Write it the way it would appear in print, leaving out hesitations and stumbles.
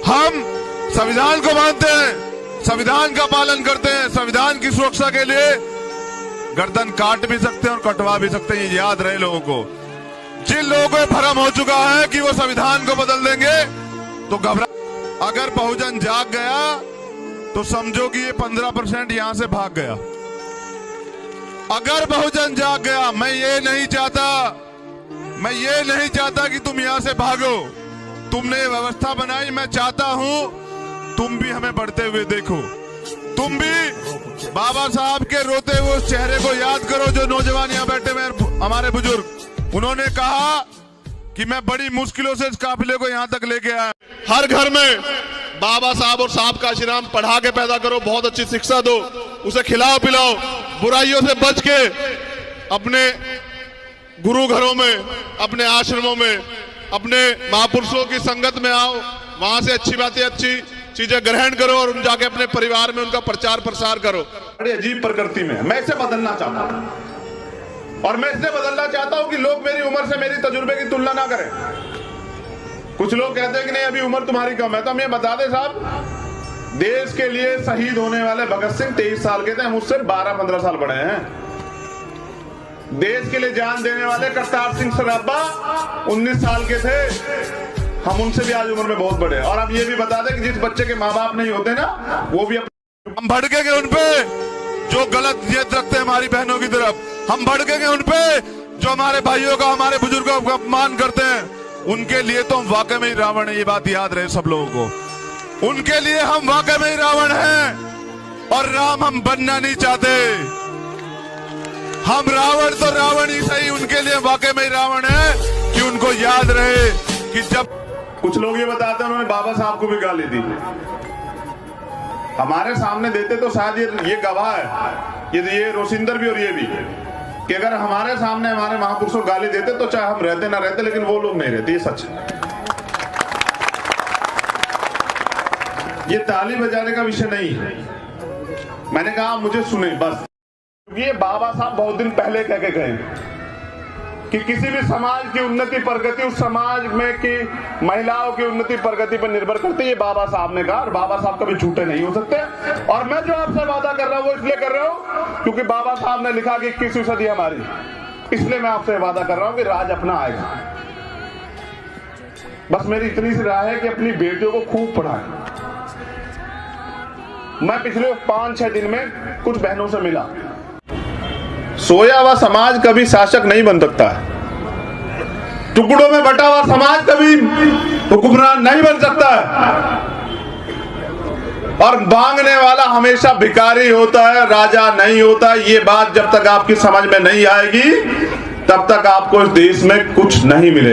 हम संविधान को मानते हैं, संविधान का पालन करते हैं, संविधान की सुरक्षा के लिए गर्दन काट भी सकते हैं और कटवा भी सकते हैं। ये याद रहे लोगों को। जिन लोगों को भ्रम हो चुका है कि वो संविधान को बदल देंगे तो घबरा। अगर बहुजन जाग गया तो समझो कि ये 15% यहां से भाग गया। अगर बहुजन जाग गया, मैं ये नहीं चाहता कि तुम यहां से भागो। तुमने ये व्यवस्था बनाई, मैं चाहता हूं तुम भी हमें बढ़ते हुए देखो। तुम भी बाबा साहब के रोते हुए उस चेहरे को याद करो जो नौजवान यहाँ बैठे हुए हमारे बुजुर्ग। उन्होंने कहा कि मैं बड़ी मुश्किलों से इस काफिले को यहाँ तक लेके आया। हर घर में बाबा साहब और साहब का आशीर्वाद पढ़ा के पैदा करो, बहुत अच्छी शिक्षा दो, उसे खिलाओ पिलाओ, बुराइयों से बच के अपने गुरु घरों में, अपने आश्रमों में, अपने महापुरुषों की संगत में आओ, वहां से अच्छी बातें, अच्छी चीजें ग्रहण करो और उन जाके अपने परिवार में उनका प्रचार प्रसार करो। बड़ी अजीब प्रकृति में मैं इसे बदलना चाहता हूं और मैं इसलिए बदलना चाहता हूं कि लोग मेरी उम्र से मेरी तजुर्बे की तुलना ना करें। कुछ लोग कहते हैं कि नहीं अभी उम्र तुम्हारी कम है, तो हम ये बता दें साहब, देश के लिए शहीद होने वाले भगत सिंह 23 साल के थे, हम उससे 12-15 साल बड़े हैं। देश के लिए जान देने वाले करतार सिंह सराभा 19 साल के थे, हम उनसे भी आज उम्र में बहुत बड़े हैं। और अब ये भी बता दें कि जिस बच्चे के माँ बाप नहीं होते ना, वो भी हम भड़केंगे उन पे जो गलत नीयत रखते हैं हमारी बहनों की तरफ। हम भड़केंगे उन पे जो हमारे भाइयों का, हमारे बुजुर्गों का अपमान करते हैं। उनके लिए तो हम वाकई में ही रावण है, ये बात याद रहे सब लोगों को। उनके लिए हम वाकई में ही रावण हैं और राम हम बनना नहीं चाहते। हम रावण तो रावण ही सही, उनके लिए वाकई में ही रावण है कि उनको याद रहे कि जब कुछ लोग ये बताते हैं उन्होंने बाबा साहब को भी गाली दी, हमारे सामने देते तो शायद ये गवाह है, ये रोशिंदर भी और ये भी, कि अगर हमारे सामने हमारे महापुरुषों को गाली देते तो चाहे हम रहते ना रहते, लेकिन वो लोग नहीं रहते, ये सच है। ये ताली बजाने का विषय नहीं है। मैंने कहा मुझे सुने बस। ये बाबा साहब बहुत दिन पहले कह के गए कि किसी भी समाज की उन्नति प्रगति उस समाज में की महिलाओं की उन्नति प्रगति पर निर्भर करती है। ये बाबा साहब ने कहा और बाबा साहब कभी झूठे नहीं हो सकते। और मैं जो आपसे वादा कर रहा हूं वो इसलिए कर रहा हूं क्योंकि बाबा साहब ने लिखा कि 21वीं सदी हमारी, इसलिए मैं आपसे वादा कर रहा हूं कि राज अपना आएगा। बस मेरी इतनी सी राय है कि अपनी बेटियों को खूब पढ़ाएं। मैं पिछले 5-6 दिन में कुछ बहनों से मिला। सोया हुआ समाज कभी शासक नहीं बन सकता है, टुकड़ों में बटा हुआ समाज कभी हुक्मरान नहीं बन सकता है, और मांगने वाला हमेशा भिखारी होता है, राजा नहीं होता। ये बात जब तक आपकी समझ में नहीं आएगी तब तक आपको इस देश में कुछ नहीं मिलेगा।